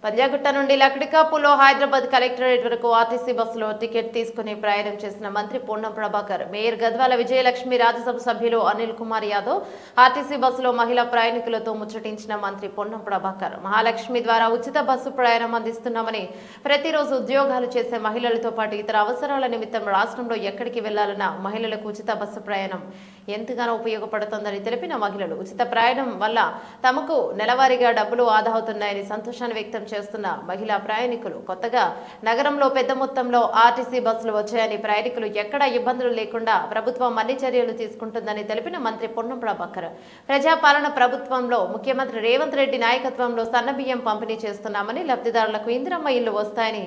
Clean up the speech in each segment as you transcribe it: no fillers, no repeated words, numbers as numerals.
పంజాగుట్ట నుండి లక్డికాపులో హైదరాబాద్ కలెక్టరేట్ వరకు ఆర్టీసీ బస్సులో టికెట్ తీసుకుని ప్రయాణం చేసిన మంత్రి పొన్నం ప్రభాకర్, మేయర్ గద్వాల విజయలక్ష్మి, రాజ్యసభ సభ్యులు అనిల్ కుమార్ యాదవ్ ఆర్టీసీ బస్సులో మహిళా ప్రయాణికులతో ముచ్చటించిన మంత్రి పొన్నం ప్రభాకర్, మహాలక్ష్మి ద్వారా ఉచిత బస్సు ప్రయాణం అందిస్తున్నామని, ప్రతిరోజు ఉద్యోగాలు చేసే మహిళలతో పాటు ఇతర అవసరాల నిమిత్తం రాష్ట్రంలో ఎక్కడికి వెళ్లాలన్నా మహిళలకు ఉచిత బస్సు ప్రయాణం ఎంతగానో ఉపయోగపడుతుందని తెలిపిన మహిళలు, ఉచిత ప్రయాణం వల్ల తమకు నెలవారీగా డబ్బులు ఆదా అవుతున్నాయని సంతోషాన్ని వ్యక్తం చేస్తున్న మహిళా ప్రయాణికులు, కొత్తగా నగరంలో పెద్ద మొత్తంలో ఆర్టీసీ బస్సులు వచ్చాయని, ప్రయాణికులు ఎక్కడా ఇబ్బందులు లేకుండా ప్రభుత్వం అన్ని చర్యలు తీసుకుంటుందని తెలిపిన మంత్రి పొన్నం ప్రభాకర్, ప్రజాపాలన ప్రభుత్వంలో ముఖ్యమంత్రి రేవంత్ రెడ్డి నాయకత్వంలో సన్నబియ్యం పంపిణీ చేస్తున్నామని, లబ్ధిదారులకు ఇందిరమ్మ ఇల్లు వస్తాయని,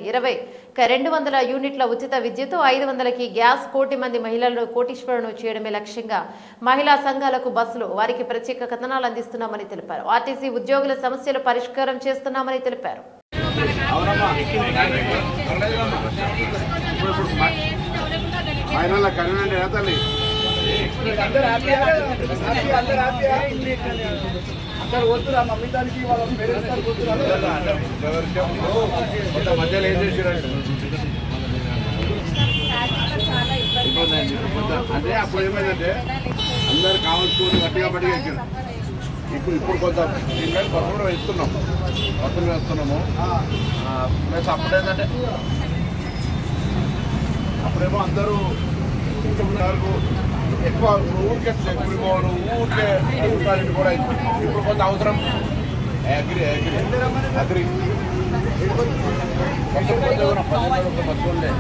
200 యూనిట్ల ఉచిత విద్యుత్, 500కి గ్యాస్, కోటి మంది మహిళలను కోటీశ్వరులను చేయడమే లక్ష్యంగా మహిళా సంఘాలకు బస్సులు, వారికి ప్రత్యేక కథనాలు అందిస్తున్నామని తెలిపారు. ఆర్టీసీ ఉద్యోగుల సమస్యలు పరిష్కారం చేస్తున్నామని తెలిపారు. అదే అప్పుడు ఏమైందంటే అందరు కావాల్సుకొని గట్టిగా పడిగా ఎక్కారు. ఇప్పుడు కొంత దీనిపై బస్సు కూడా బస్సులు వేస్తున్నాము. ప్లస్ అప్పుడేంటంటే అప్పుడేమో అందరూ ఎక్కువ ఊరికే ఎక్కువ ఊరికే కూడా ఇప్పుడు కొంత అవసరం అగ్రి బస్సు ఉండే